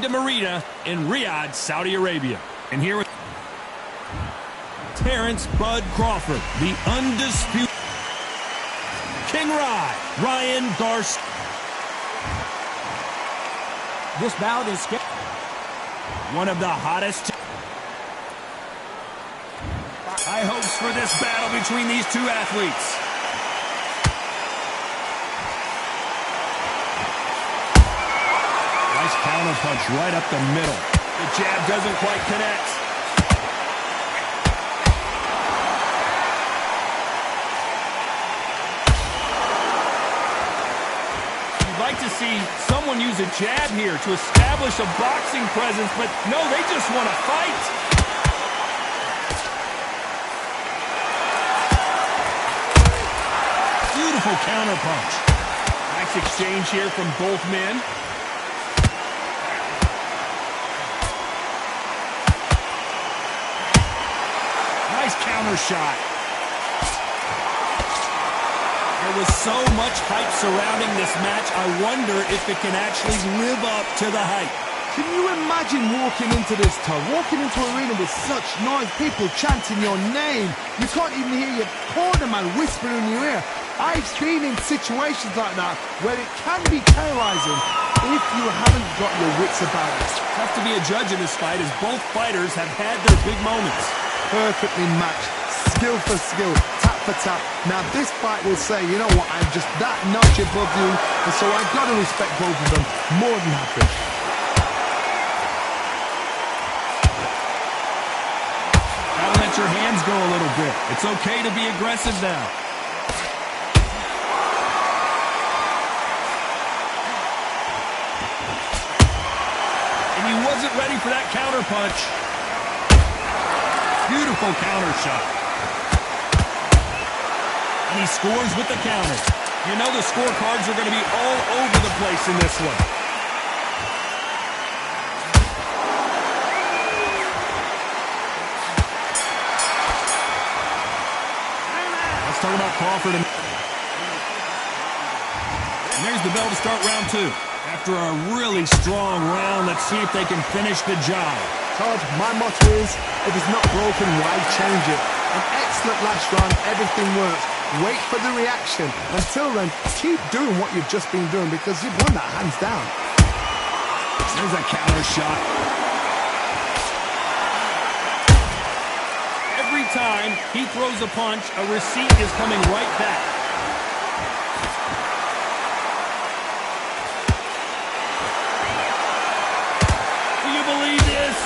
Kingdom Arena in Riyadh, Saudi Arabia. And here with Terrence Bud Crawford, the Undisputed King Ryan Garcia. This bout is one of the hottest. High hopes for this battle between these two athletes. Nice counter punch right up the middle. The jab doesn't quite connect. You'd like to see someone use a jab here to establish a boxing presence, but no, they just want to fight. Beautiful counter punch. Nice exchange here from both men. Nice counter shot. There was so much hype surrounding this match, I wonder if it can actually live up to the hype. Can you imagine walking into this, Todd? Walking into an arena with such noise, people chanting your name. You can't even hear your corner man whispering in your ear. I've been in situations like that where it can be terrorizing if you haven't got your wits about it. Tough to be a judge in this fight as both fighters have had their big moments. Perfectly matched, skill for skill, tap for tap. Now this fight will say, you know what, I'm just that notch above you, and so I've got to respect both of them more than happy. Gotta let your hands go a little bit. It's okay to be aggressive now. And he wasn't ready for that counter punch. Beautiful counter shot. And he scores with the counter. You know the scorecards are going to be all over the place in this one. Let's talk about Crawford. And there's the bell to start round two. After a really strong round, let's see if they can finish the job. Todd, my motto is, if it's not broken, why change it? An excellent last round, everything works. Wait for the reaction. Until then, keep doing what you've just been doing because you've won that hands down. There's a counter shot. Every time he throws a punch, a receipt is coming right back. Do you believe this?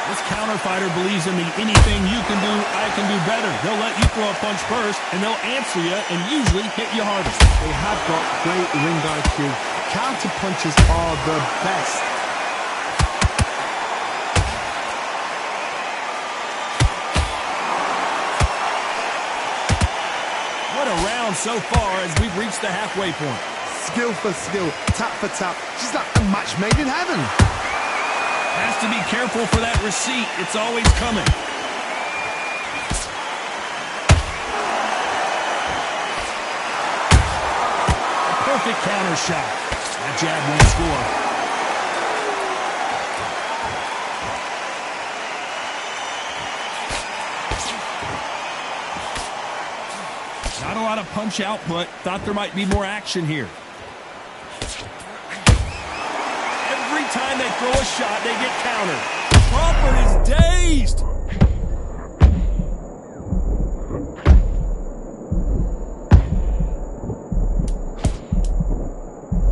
This counter fighter believes in the anything you can do, I can do better. They'll let you throw a punch first, and they'll answer you and usually hit you harder. They have got great ring IQ. Counter punches are the best. What a round so far as we've reached the halfway point. Skill for skill, tap for tap. Just like a match made in heaven. Has to be careful for that receipt. It's always coming. A perfect counter shot. That jab won't score. Not a lot of punch output. Thought there might be more action here. Every time they throw a shot, they get countered. Crawford is dazed.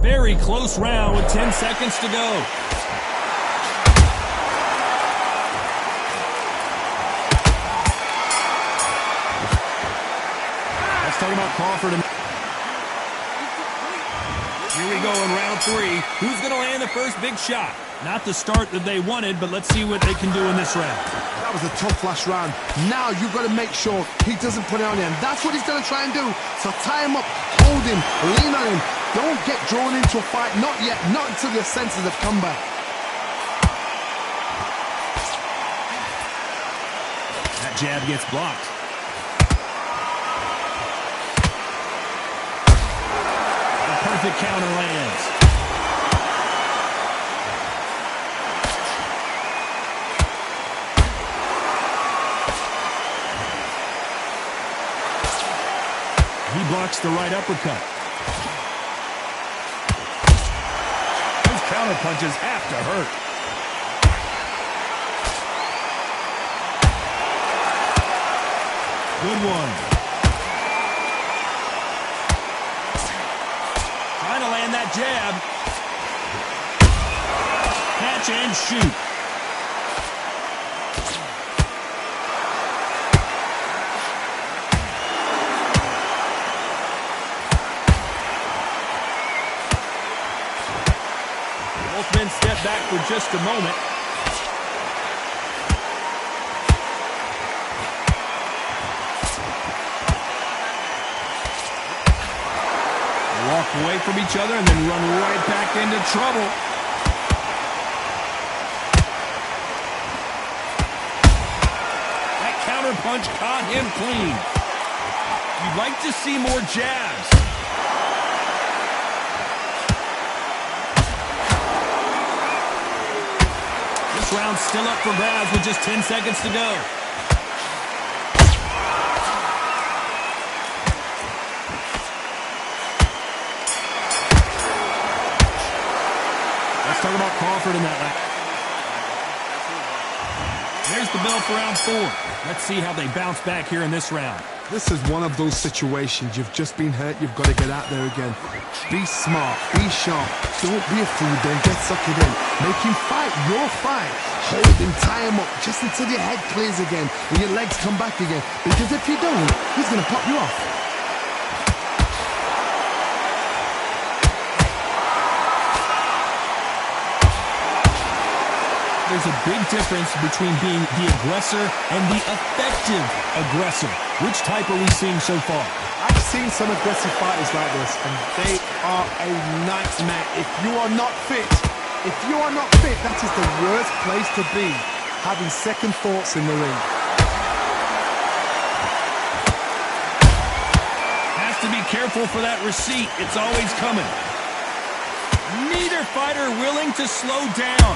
Very close round with 10 seconds to go. Let's talk about Crawford. Here we go in round three. Who's going to land the first big shot? Not the start that they wanted, but let's see what they can do in this round. That was a tough last round. Now you've got to make sure he doesn't put it on you, and that's what he's going to try and do. So tie him up, hold him, lean on him. Don't get drawn into a fight. Not yet. Not until your senses have come back. That jab gets blocked. Terrific counter lands. He blocks the right uppercut. Those counter punches have to hurt. Good one. Trying to land that jab. Catch and shoot. Both men step back for just a moment. Walk away from each other and then run right back into trouble. That counter punch caught him clean. You'd like to see more jabs. This round's still up for grabs with just 10 seconds to go. Talk about Crawford in that lap. There's the bell for round 4. Let's see how they bounce back here in this round. This is one of those situations. You've just been hurt. You've got to get out there again. Be smart. Be sharp. Don't be a fool. Then get suckered in. Make him fight your fight. Hold him. Tie him up just until your head clears again and your legs come back again. Because if you don't, he's going to pop you off. There's a big difference between being the aggressor and the effective aggressor. Which type are we seeing so far? I've seen some aggressive fighters like this, and they are a nightmare. If you are not fit, that is the worst place to be, having second thoughts in the ring. Has to be careful for that receipt. It's always coming. Neither fighter willing to slow down.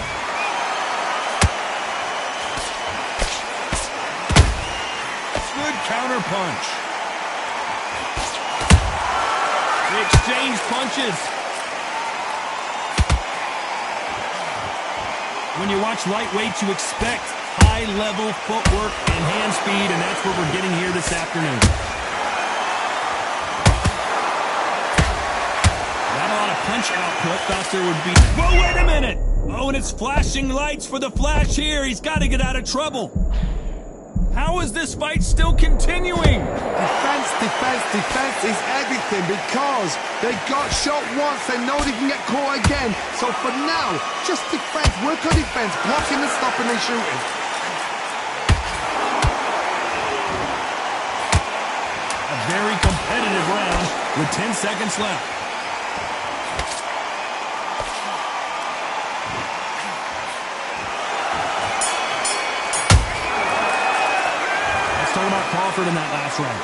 Good counter punch. They exchange punches. When you watch lightweights, you expect high-level footwork and hand speed, and that's what we're getting here this afternoon. Not a lot of punch output. Thought there would be... Whoa, wait a minute! Oh, and it's flashing lights for the Flash here. He's got to get out of trouble. How is this fight still continuing? Defense is everything because they got shot once. They know they can get caught again. So for now, just defense. Work on defense. Blocking and stopping and shooting. A very competitive round with 10 seconds left. Talking about Crawford in that last round.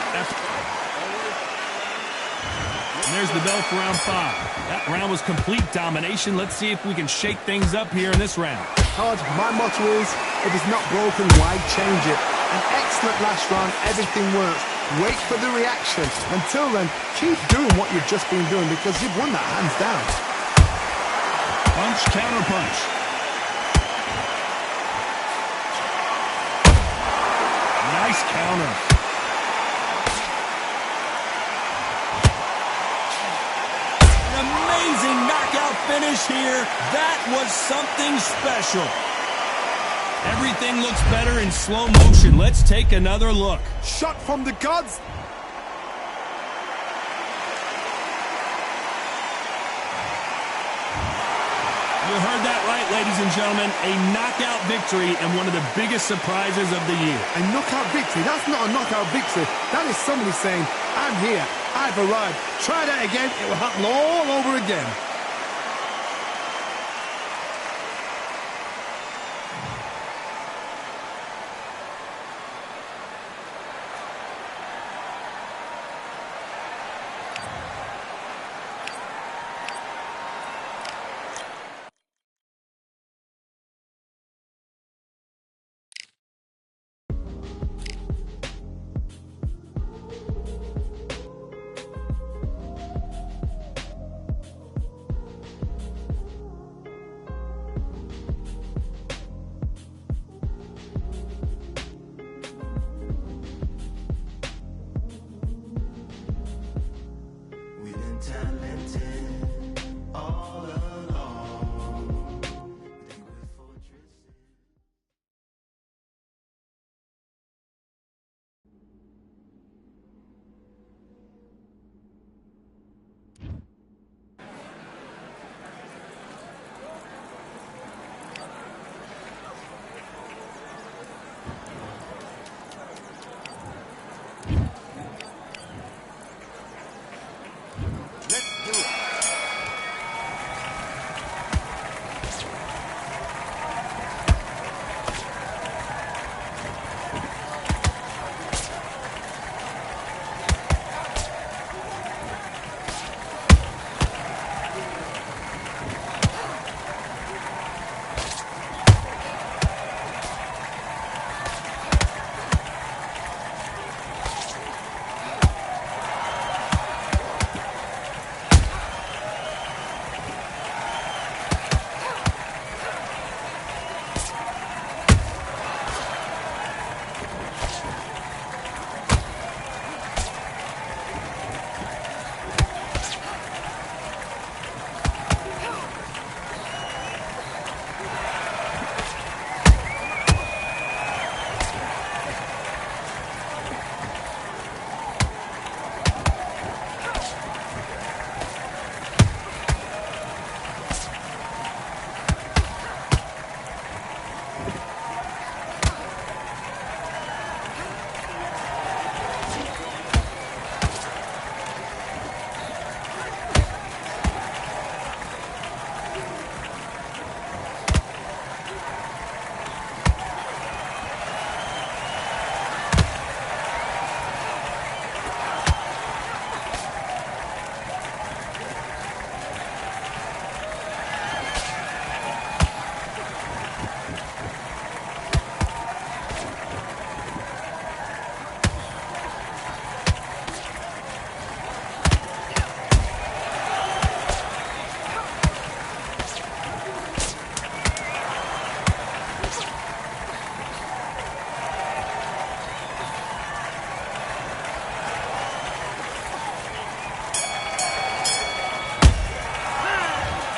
And there's the bell for round 5. That round was complete domination. Let's see if we can shake things up here in this round. Hard, my motto is, if it's not broken, why change it? An excellent last round, everything works. Wait for the reaction. Until then, keep doing what you've just been doing because you've won that hands down. Punch, counter punch. Nice counter. An amazing knockout finish here. That was something special. Everything looks better in slow motion. Let's take another look. Shot from the gods. You heard that right, ladies and gentlemen. A knockout victory and one of the biggest surprises of the year. A knockout victory? That's not a knockout victory. That is somebody saying, I'm here, I've arrived. Try that again, it will happen all over again.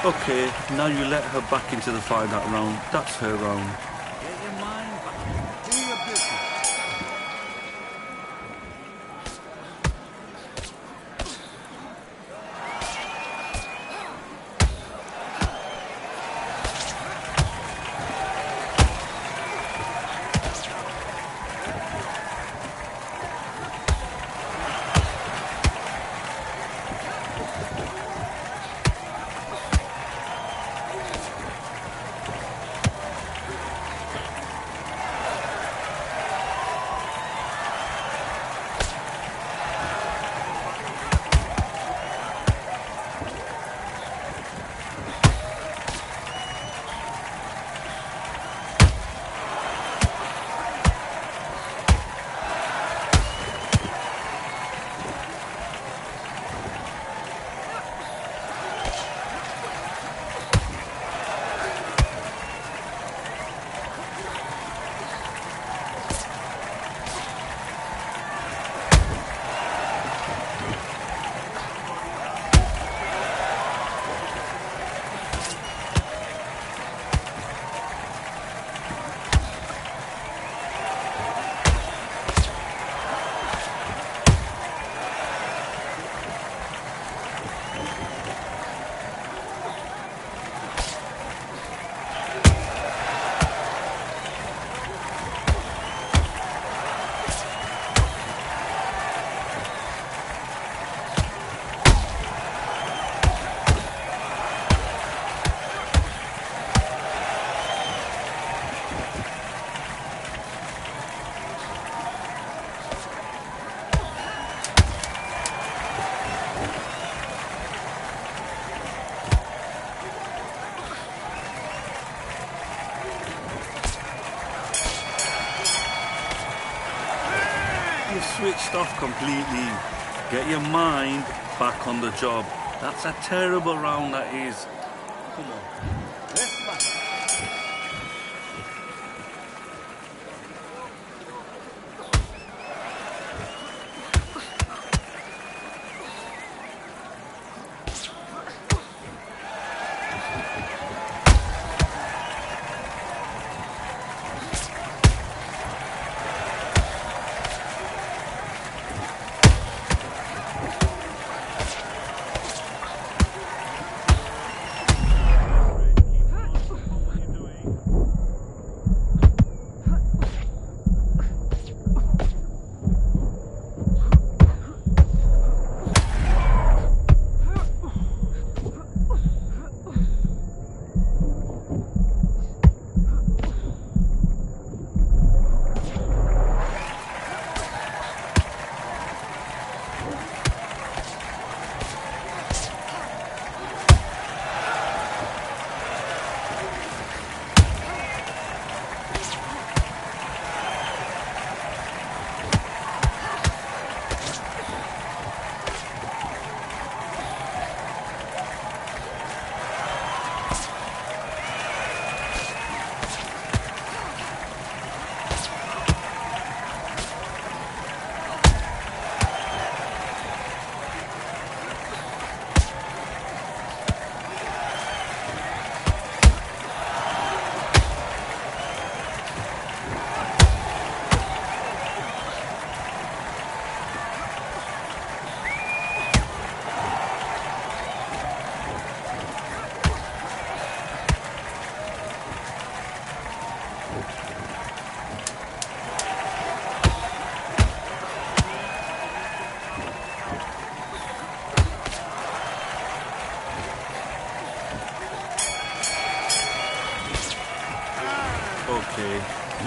Okay, now you let her back into the fight that round. That's her round. Get your mind back. Do your business. You switched off completely. Get your mind back on the job. That's a terrible round, that is. Come on. Let's back.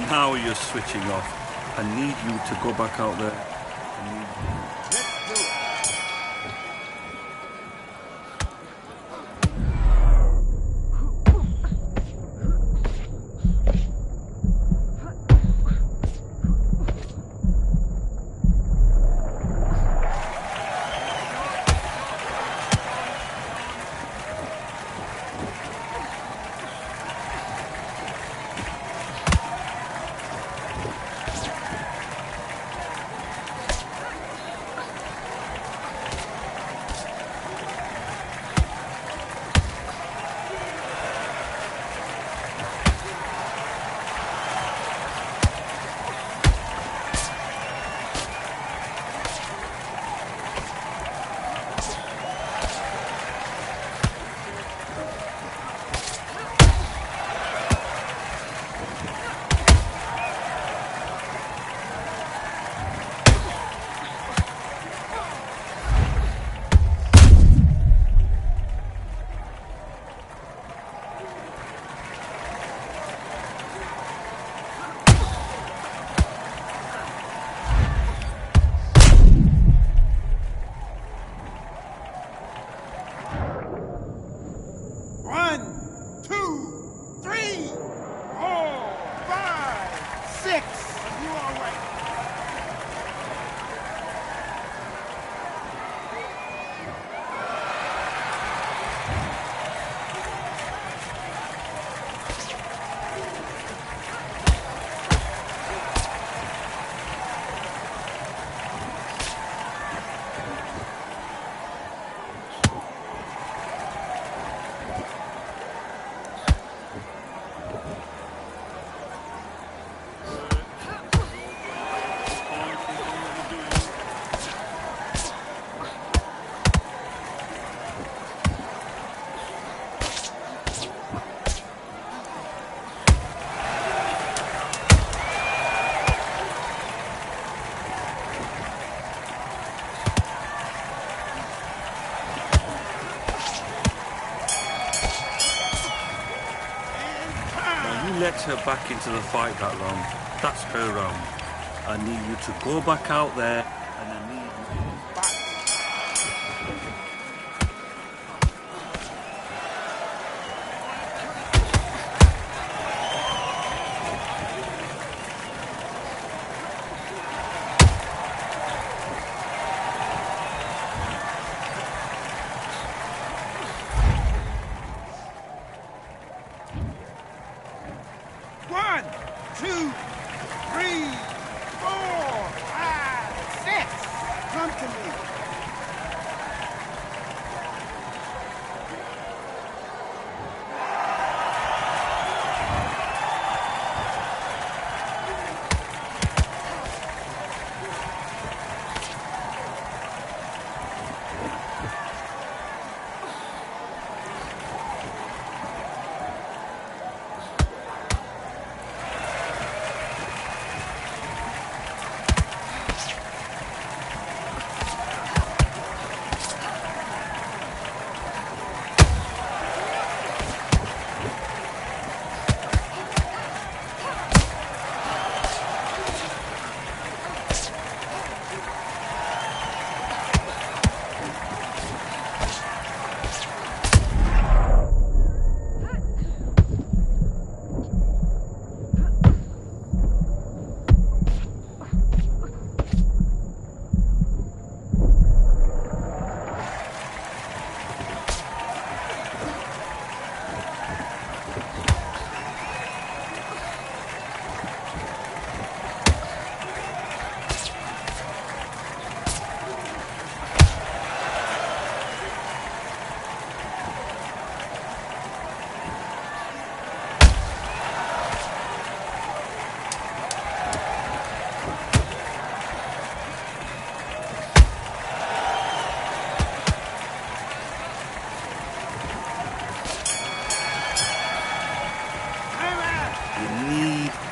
Now you're switching off. I need you to go back out there. Let her back into the fight that round. That's her round. I need you to go back out there and I need you back.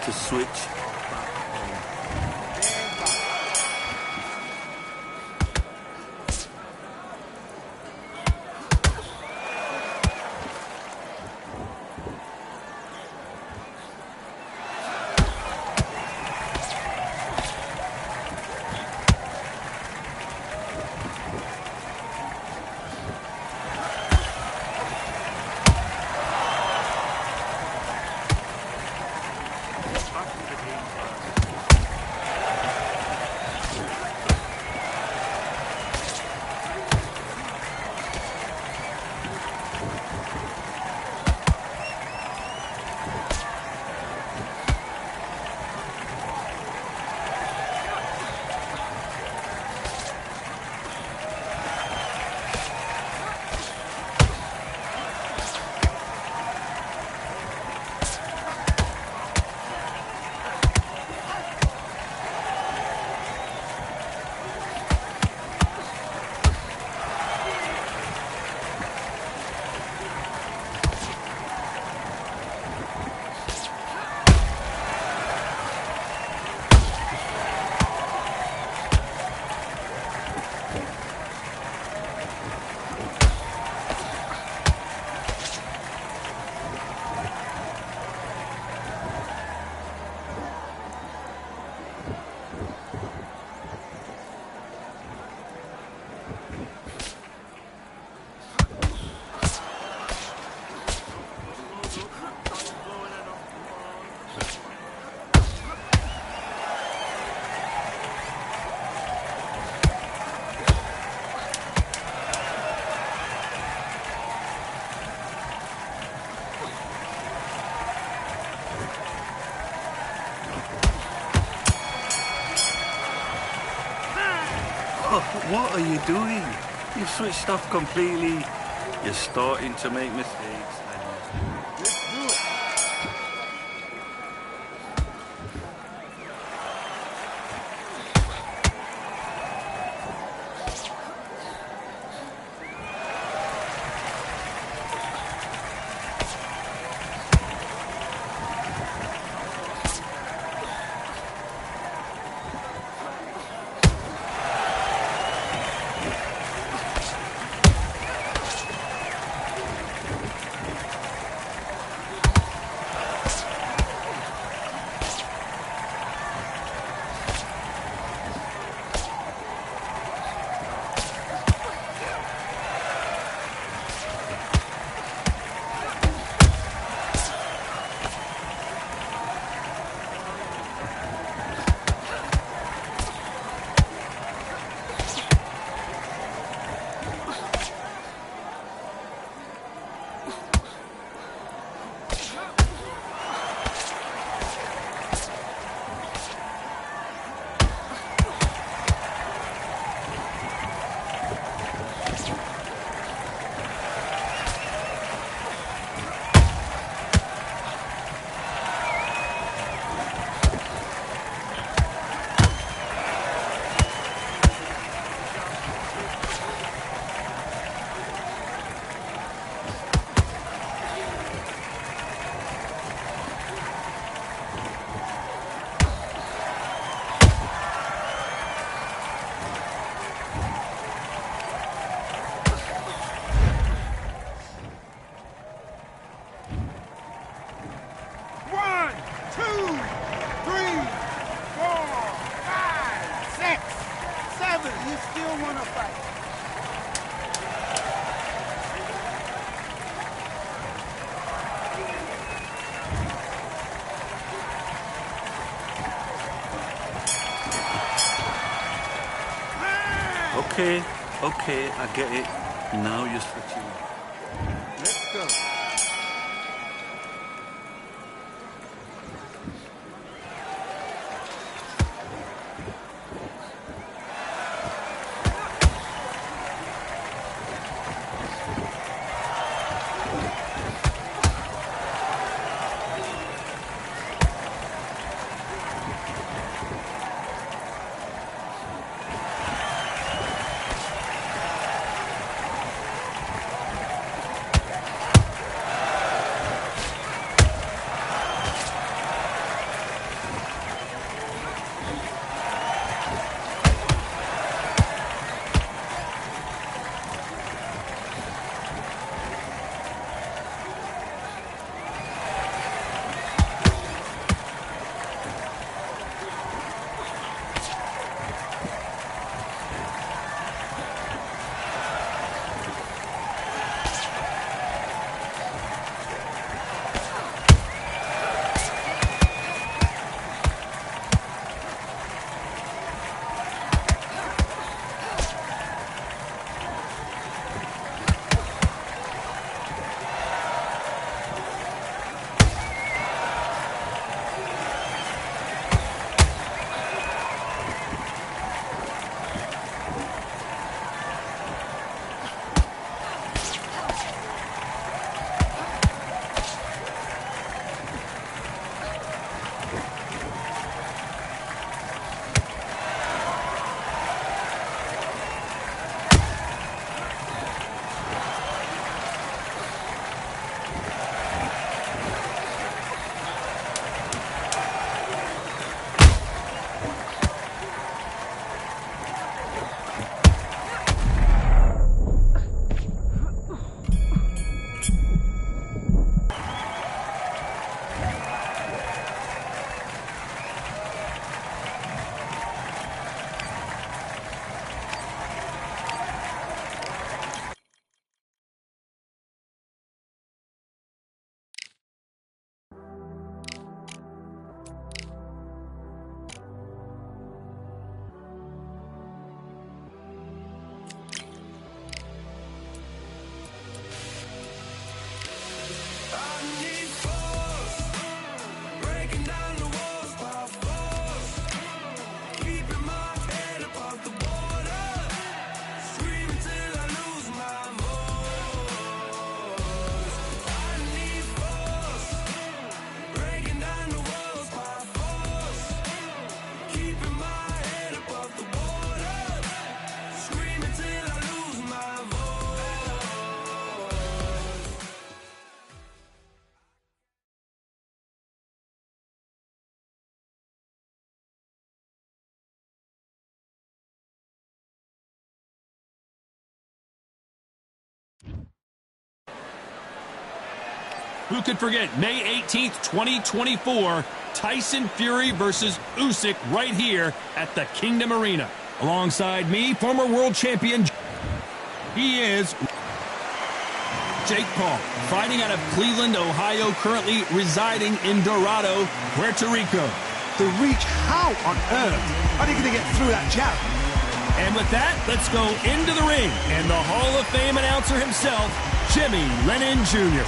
To switch back on. What are you doing? You've switched off completely. You're starting to make mistakes. Let's do it. You still want to fight? Okay, I get it. Now you're switching. Let's go. Who could forget May 18th, 2024, Tyson Fury versus Usyk right here at the Kingdom Arena. Alongside me, former world champion, he is Jake Paul, fighting out of Cleveland, Ohio, currently residing in Dorado, Puerto Rico. The reach, how on earth are they going to get through that jab? And with that, let's go into the ring. And the Hall of Fame announcer himself, Jimmy Lennon Jr.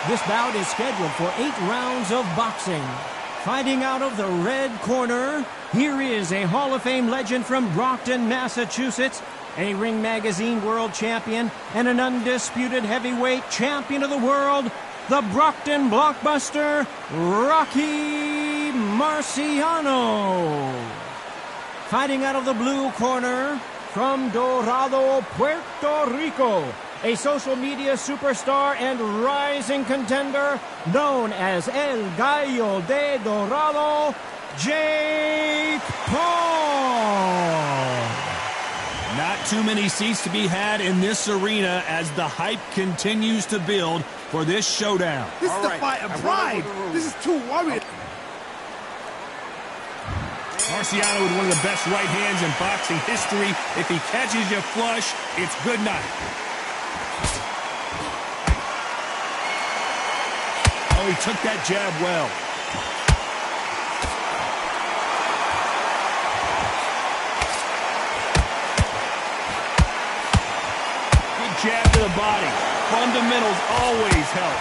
This bout is scheduled for 8 rounds of boxing. Fighting out of the red corner, here is a Hall of Fame legend from Brockton, Massachusetts, a Ring Magazine world champion, and an undisputed heavyweight champion of the world, the Brockton blockbuster, Rocky Marciano. Fighting out of the blue corner, from Dorado, Puerto Rico, a social media superstar and rising contender known as El Gallo de Dorado, Jake Paul. Not too many seats to be had in this arena as the hype continues to build for this showdown. This is the fight of pride. This is two warriors. Marciano with one of the best right hands in boxing history. If he catches you flush, it's good night. Oh, he took that jab well. Good jab to the body. Fundamentals always help.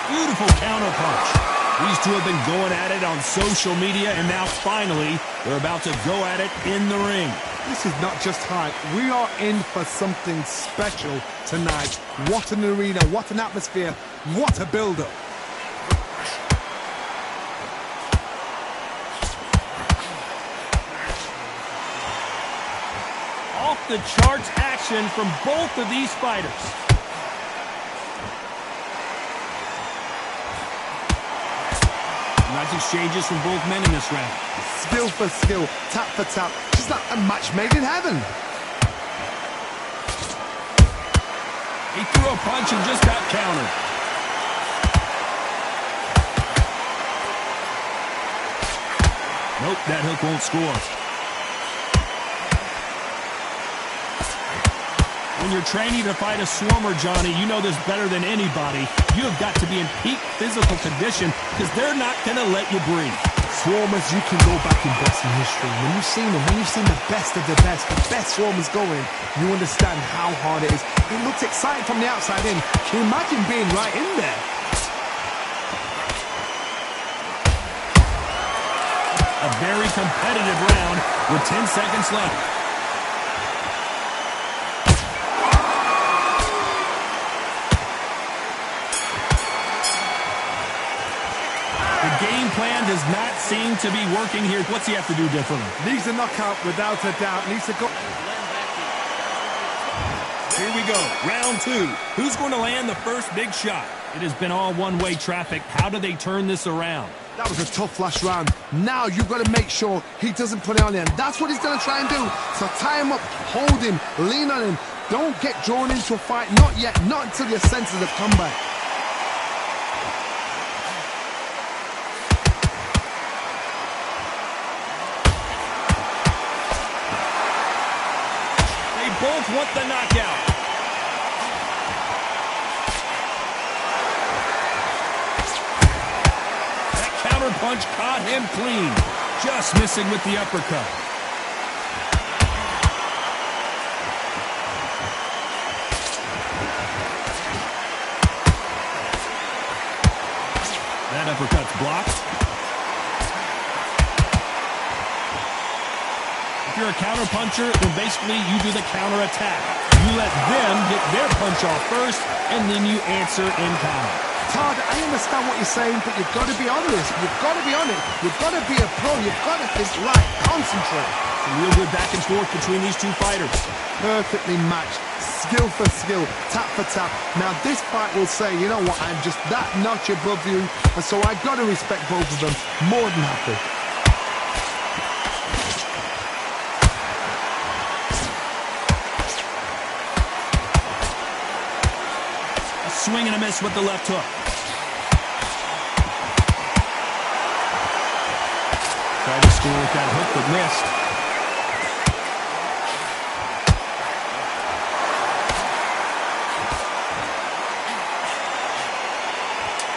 Beautiful counter punch. These two have been going at it on social media, and now finally they're about to go at it in the ring. This is not just hype. We are in for something special tonight. What an arena, what an atmosphere, what a build-up. Off the charts action from both of these fighters. Nice exchanges from both men in this round. Skill for skill, tap for tap, just like a match made in heaven. He threw a punch and just got countered. Nope, that hook won't score. When you're training to fight a swarmer, Johnny, you know this better than anybody. You have got to be in peak physical condition because they're not going to let you breathe. Swarmers, you can go back in boxing history. When you've seen them, when you've seen the best of the best swarmers going, you understand how hard it is. It looks exciting from the outside in. Can you imagine being right in there? A very competitive round with 10 seconds left. Game plan does not seem to be working here. What's he have to do differently? Needs a knockout without a doubt. Needs to go. Here we go. Round 2. Who's going to land the first big shot? It has been all one-way traffic. How do they turn this around? That was a tough last round. Now you've got to make sure he doesn't put it on him. That's what he's going to try and do. So tie him up, hold him, lean on him. Don't get drawn into a fight. Not yet. Not until your senses have come back. Both want the knockout. That counter punch caught him clean. Just missing with the uppercut. That uppercut's blocked. If you're a counter-puncher, then basically you do the counter-attack. You let them get their punch off first, and then you answer in kind. Todd, I understand what you're saying, but you've got to be honest. You've got to be on it. You've got to be a pro. You've got to think right. Concentrate. Some real good back and forth between these two fighters. Perfectly matched. Skill for skill. Tap for tap. Now this fight will say, you know what, I'm just that notch above you, and so I've got to respect both of them. More than happy. Swing and a miss with the left hook. Tried to score with that hook, but missed.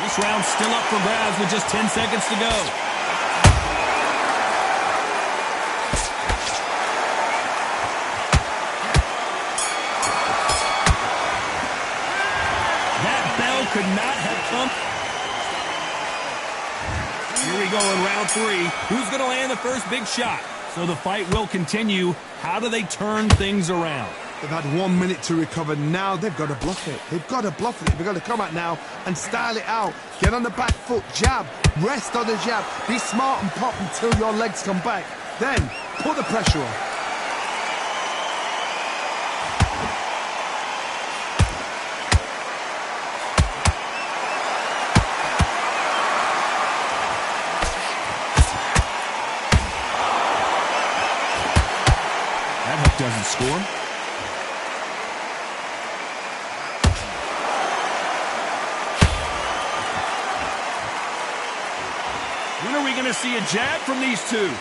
This round's still up for grabs with just 10 seconds to go. Could not have come. Here we go in round 3. Who's going to land the first big shot? So the fight will continue. How do they turn things around? They've had 1 minute to recover. Now they've got to bluff it. They've got to bluff it. They've got to come out now and style it out. Get on the back foot, jab, rest on the jab. Be smart and pop until your legs come back. Then put the pressure on. Doesn't score. When are we going to see a jab from these two?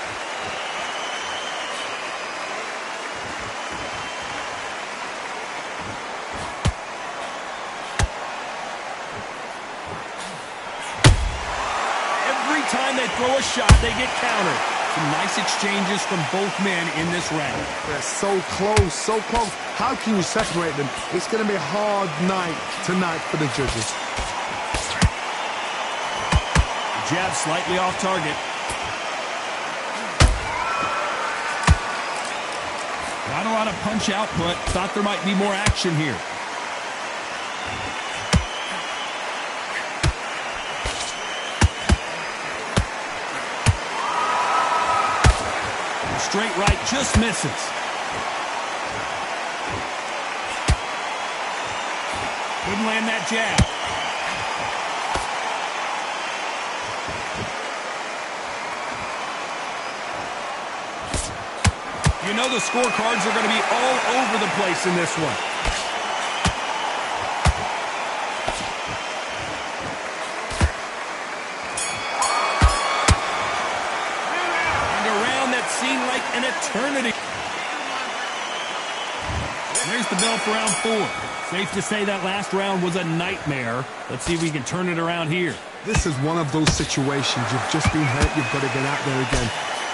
Every time they throw a shot, they get countered. Some nice exchanges from both men in this round. They're so close, so close. How can you separate them? It's going to be a hard night tonight for the judges. The jab slightly off target. Not a lot of punch output. Thought there might be more action here. Straight right just misses. Couldn't land that jab. You know the scorecards are going to be all over the place in this one. Seemed like an eternity. There's the bell for round 4. Safe to say that last round was a nightmare. Let's see if we can turn it around here. This is one of those situations. You've just been hurt. You've got to get out there again.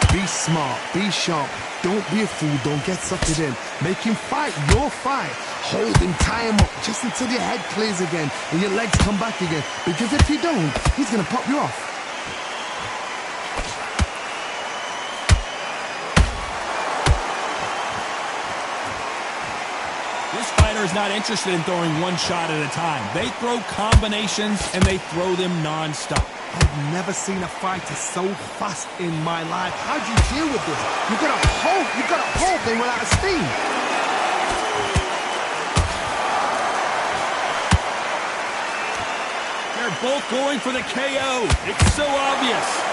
Be smart. Be sharp. Don't be a fool. Don't get sucked in. Make him fight your fight. Hold him, tie him up just until your head clears again and your legs come back again. Because if you don't, he's going to pop you off. Is not interested in throwing one shot at a time. They throw combinations and they throw them non-stop. I've never seen a fighter so fast in my life. How do you deal with this? You've got to hope they run out of steam. They're both going for the KO. It's so obvious.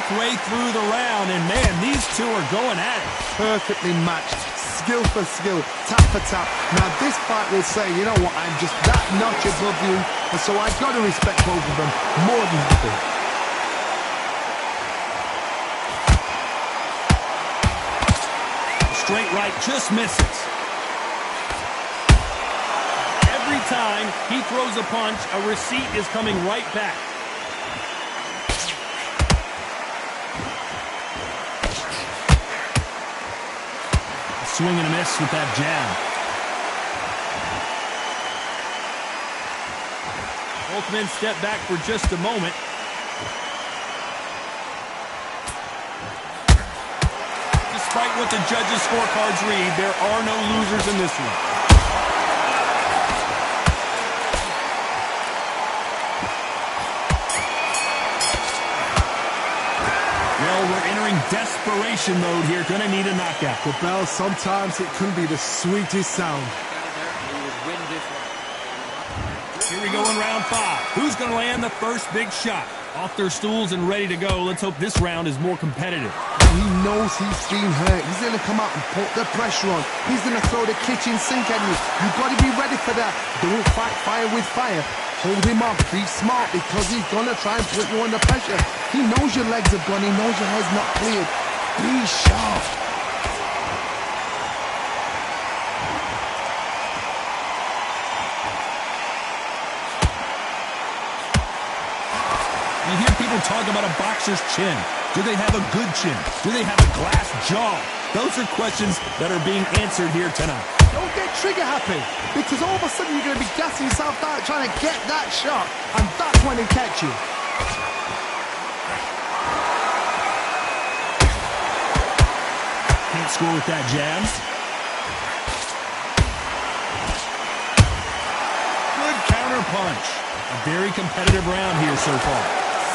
Way through the round, and man, these two are going at it. Perfectly matched, skill for skill, tap for tap. Now this fight will say, you know what, I'm just that notch above you, and so I've got to respect both of them. More than happy. Straight right just misses. Every time he throws a punch, a receipt is coming right back. Swing and a miss with that jab. Both men step back for just a moment. Despite what the judges' scorecards read. There are no losers in this one. Well, we're entering desperation mode here. Gonna need a knockout. The bell, sometimes it can be the sweetest sound. Here we go in round 5. Who's gonna land the first big shot? Off their stools and ready to go. Let's hope this round is more competitive. He knows he's been hurt. He's going to come out and put the pressure on. He's going to throw the kitchen sink at you. You've got to be ready for that. Don't fight fire with fire. Hold him off. Be smart because he's going to try and put you under pressure. He knows your legs have gone. He knows your head's not cleared. Be sharp. You hear people talk about a boxer's chin. Do they have a good chin? Do they have a glass jaw? Those are questions that are being answered here tonight. Don't get trigger happy, because all of a sudden you're going to be gassing yourself out trying to get that shot, and that's when they catch you. Can't score with that jab. Good counter punch. A very competitive round here so far.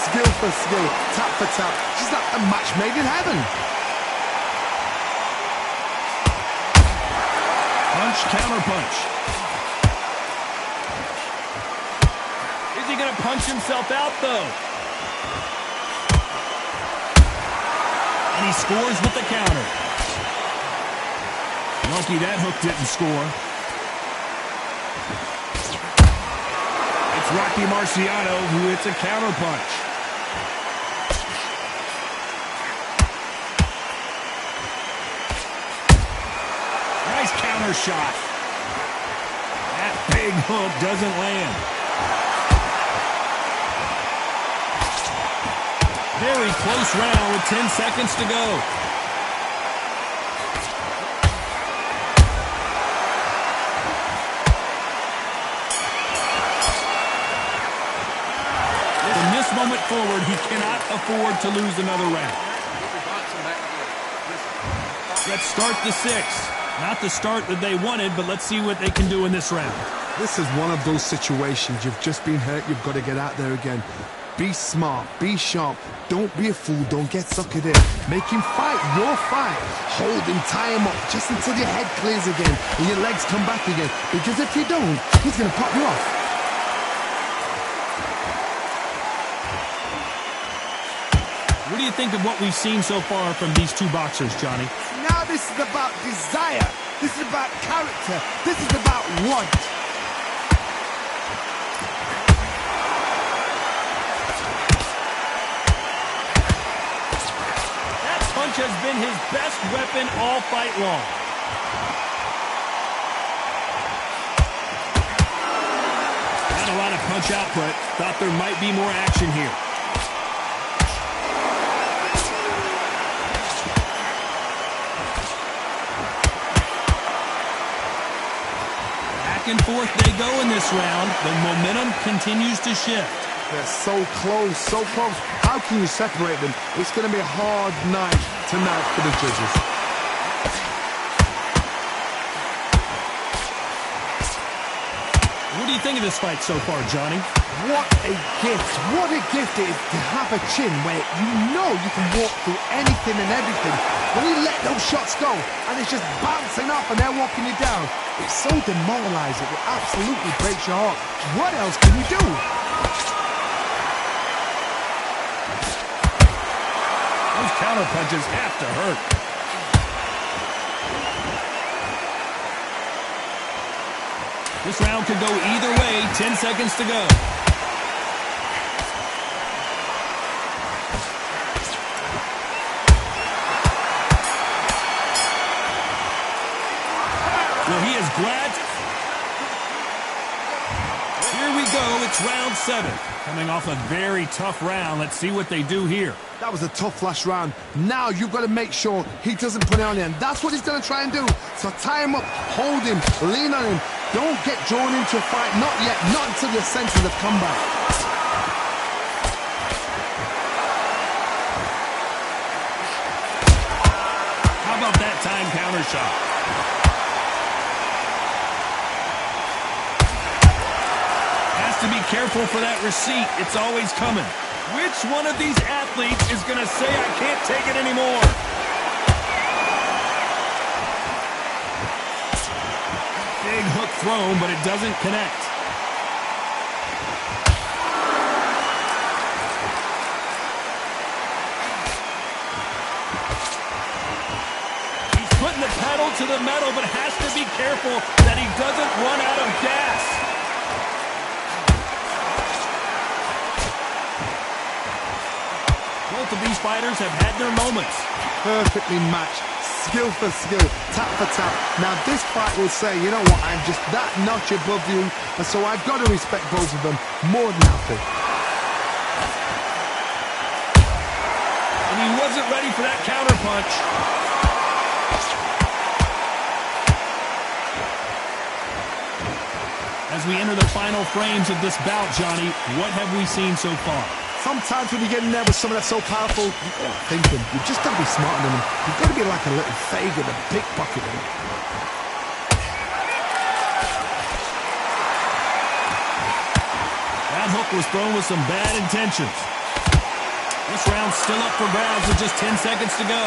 Skill for skill, tap for tap. Just like a match made in heaven. Punch, counter punch. Is he going to punch himself out, though? And he scores with the counter. Lucky that hook didn't score. It's Rocky Marciano who hits a counter punch. Nice counter shot. That big hook doesn't land. Very close round with 10 seconds to go. From this moment forward, he cannot afford to lose another round. Let's start the 6th. Not the start that they wanted, but let's see what they can do in this round. This is one of those situations. You've just been hurt. You've got to get out there again. Be smart. Be sharp. Don't be a fool. Don't get suckered in. Make him fight your fight. Hold him. Tie him up just until your head clears again and your legs come back again. Because if you don't, he's going to pop you off. What do you think of what we've seen so far from these two boxers, Johnny? Now this is about desire. This is about character. This is about want. That punch has been his best weapon all fight long. Not a lot of punch output. Thought there might be more action here. Back and forth they go in this round. The momentum continues to shift. They're so close, so close. How can you separate them? It's going to be a hard night tonight for the judges. What do you think of this fight so far, Johnny? What a gift. What a gift it is to have a chin where you know you can walk through anything and everything. When you let those shots go and it's just bouncing off and they're walking you down, it's so demoralizing. It absolutely breaks your heart. What else can you do? Those counter punches have to hurt. This round could go either way. 10 seconds to go. Well, he is glad. Here we go. It's round 7. Coming off a very tough round. Let's see what they do here. That was a tough last round. Now you've got to make sure he doesn't put it on you. And that's what he's going to try and do. So tie him up, hold him, lean on him. Don't get drawn into a fight. Not yet. Not until your senses have come back. How about that big-time counter shot. Has to be careful for that receipt. It's always coming. Which one of these athletes is going to say, I can't take it anymore? Big hook thrown, but it doesn't connect. He's putting the pedal to the metal, but has to be careful that he doesn't run out of gas. Both of these fighters have had their moments. Perfectly matched. Skill for skill, tap for tap. Now this fight will say, you know what, I'm just that notch above you, and so I've got to respect both of them more than happy. And he wasn't ready for that counter punch. As we enter the final frames of this bout, Johnny, what have we seen so far? Sometimes when you get in there with someone that's so powerful, you've got to think them. You've just got to be smarter than them. You've got to be like a little faggot and pickpocket them. That hook was thrown with some bad intentions. This round's still up for grabs with just 10 seconds to go.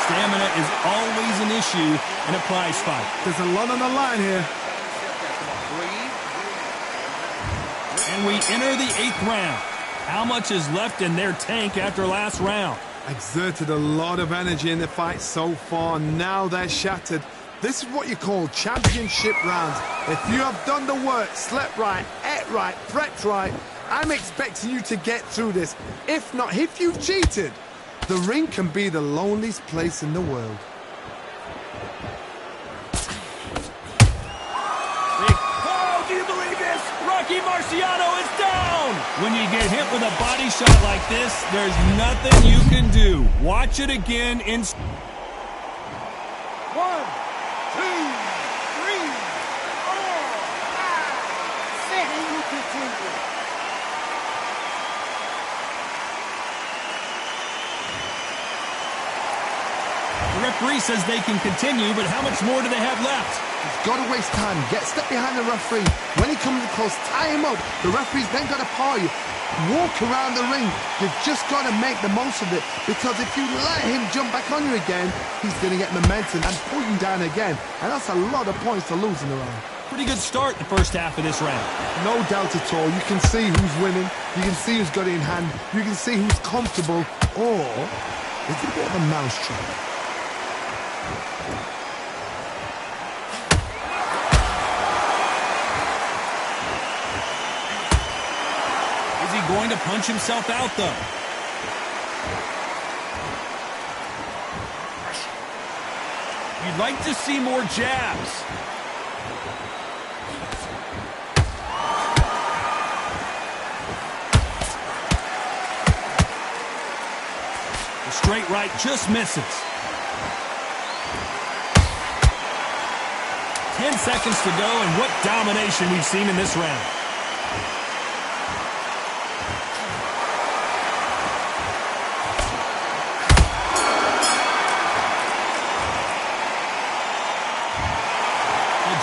Stamina is always an issue in a prize fight. There's a lot on the line here. And we enter the 8th round. How much is left in their tank after last round? Exerted a lot of energy in the fight so far. Now they're shattered. This is what you call championship rounds. If you have done the work, slept right, ate right, prepped right, I'm expecting you to get through this. If not, if you've cheated, the ring can be the loneliest place in the world. Oh, do you believe this? Rocky Marciano is down! When you get hit with a body shot like this, there's nothing you can do. Watch it again in... 1, 2, 3, 4, 5, 6, you continue. The referee says they can continue, but how much more do they have left? He's got to waste time. Step behind the referee. When he comes close, tie him up. The referee's then got to paw you. Walk around the ring. You've just got to make the most of it, because if you let him jump back on you again, he's going to get momentum and pull you down again. And that's a lot of points to lose in the round. Pretty good start the first half of this round. No doubt at all. You can see who's winning. You can see who's got it in hand. You can see who's comfortable. Or is it a bit of a mousetrap? Going to punch himself out, though. You'd like to see more jabs. The straight right just misses. 10 seconds to go, and what domination we've seen in this round.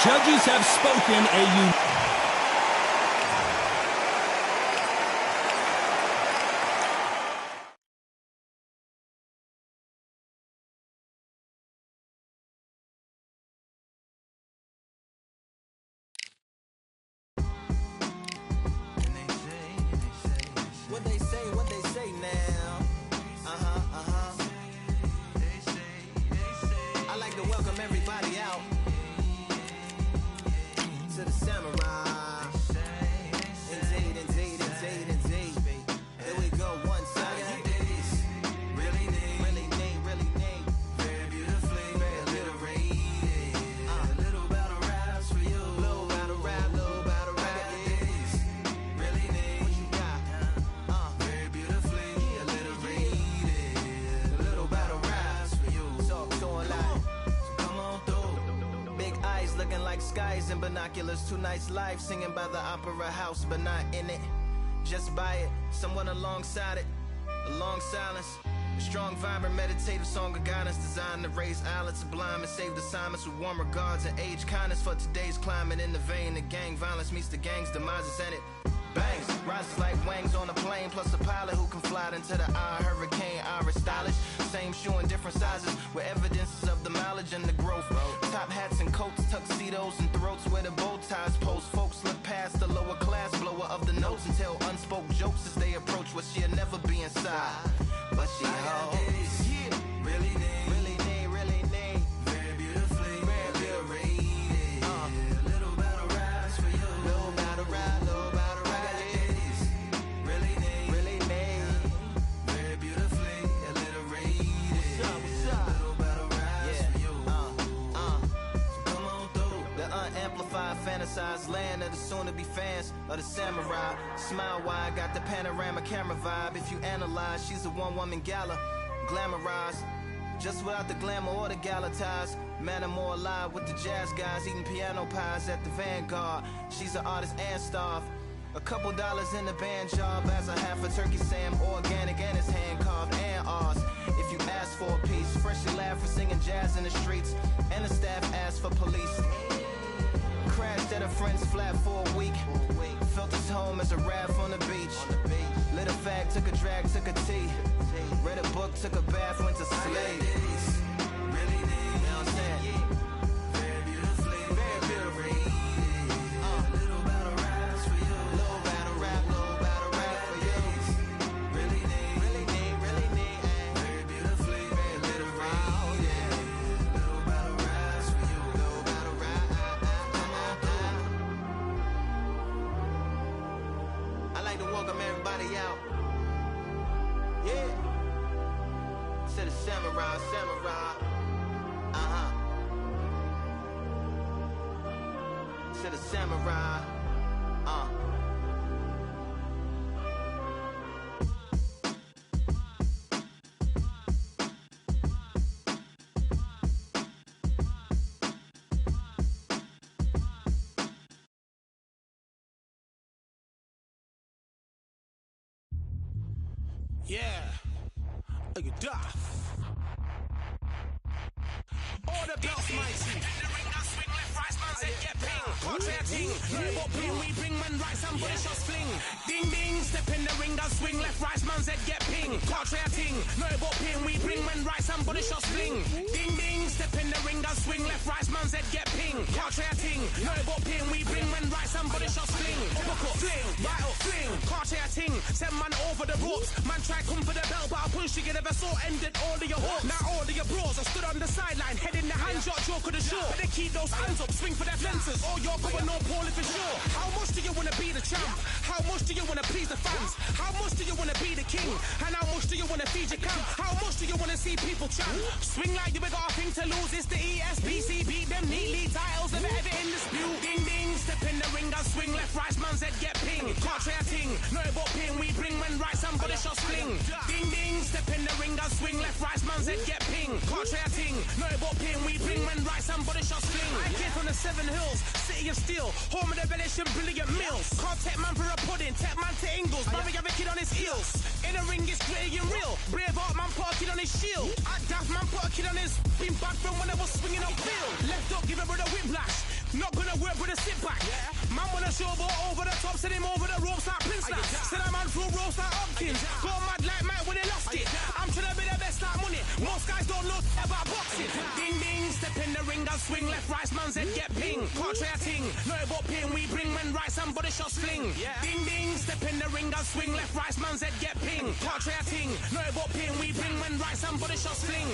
Judges have spoken What they say now. I like to welcome everybody out to the Samurai. Glasses and binoculars, 2 nights live, singing by the opera house, but not in it. Just by it, someone alongside it, a long silence. A strong, vibrant, meditative song of guidance designed to raise eyelids sublime and save the assignments with warm regards and age kindness for today's climate. In the vein of gang violence meets the gang's demises, and it bangs, rises like wings on a plane, plus a pilot who can fly into the eye. Hurricane, Irish stylish, same shoe in different sizes, with evidences of the mileage and the growth. Top hats and coats, tuxedos and throats where the bow ties post. Folks look past the lower class blower of the notes and tell unspoken jokes as they approach what she'll never be inside. But she holds, yeah, really need, very beautifully, very beautifully. A little battle rise for you, little battle ride, little battle ride. Really need, very beautifully, a little rated. What's up? Little battle rise for you. So come on through. The unamplified, fantasized land of the soon-to-be fans of the samurai. Smile wide, got the panorama camera vibe. If you analyze, she's a one-woman gala, glamorized, just without the glamour or the gala ties. Man, I'm more alive with the jazz guys, eating piano pies at the Vanguard. She's an artist and staff. A couple dollars in the band job as a half a turkey Sam, organic and it's hand carved and ours. If you ask for a piece, freshly laughed for singing jazz in the streets, and the staff asked for police. Crashed at a friend's flat for a week. Felt his home as a raft on the beach. Lit a fag, took a drag, took a tea. Read a book, took a bath, went to sleep. Really need, you know what I'm saying? Very beautifully, very beautifully. Little battle raps for you. Little battle rap for you. Really need, very beautifully, very literary. Little battle raps for you. Little battle rap. I like to welcome everybody out. Yeah. To the samurai. To the samurai. Yeah, look at that. All the belts mighty. In the ring, I swing left, right, man said get ping. Contrary ting, no but ping, we bring man right, somebody shots fling. Ding ding, step in the ring, I swing left, right, man said get ping. Contrary ting, no but ping, we bring man right, somebody shots fling. Ding ding, step in the ring, I swing left, right, man said get ping. Contrary ting, no but ping, we bring man right, somebody shots fling. Uppercut, fling, right up, fling. Contrary ting, send man over the ropes. Man try come for the belt, but I punched you, never saw ended all of your hopes. Now all of your bros, I stood on the sideline, head in the hand shot, joke of the show. But they keep those hands up, swing for their fences. Oh, you're going no Paul if it's sure. How much do you wanna be the champ? How much do you wanna please the fans? How much do you wanna be the king? And how much do you wanna feed your camp? How much do you wanna see people champ? Swing like you got a thing to lose. It's the ESPC, beat them neatly. Titles never ever in dispute. Ding ding, step in the ring, I swing left, right, man's head get ping. Can't try a ting, no but ping. We bring men right, somebody shots fling. Ding ding, step in the ring, I swing left, right, man's head get ping. Can't try a ting, no but ping. We bring men right, somebody shots fling. I came from the 7 Hills, city of steel, home of the village and brilliant meals. Can't take man for a pudding, take man to Ingles. Mummy have a kid on his heels. In the ring, it's gritty and real. Braveheart man put a kid on his shield. At Daft man put a kid on his. Been bad from when I was swinging up field. Left up, give a brother whiplash. Not gonna work with a sit back. Man wanna showboat over the top, send him over the ropes like Prince Lash. Send a man through ropes like Hopkins. Go mad like Mike when he lost it. I'm trying to be the best like money. Most guys don't know about boxing. Ding ding, step in the ring, I swing left, right, man's head get ping. Can't try a ting, no but ping. We bring men right, somebody shots fling. Ding ding, step in the ring, I swing left, right, man's head get ping. Can't try a ting, no but ping. We bring men right, somebody shots fling.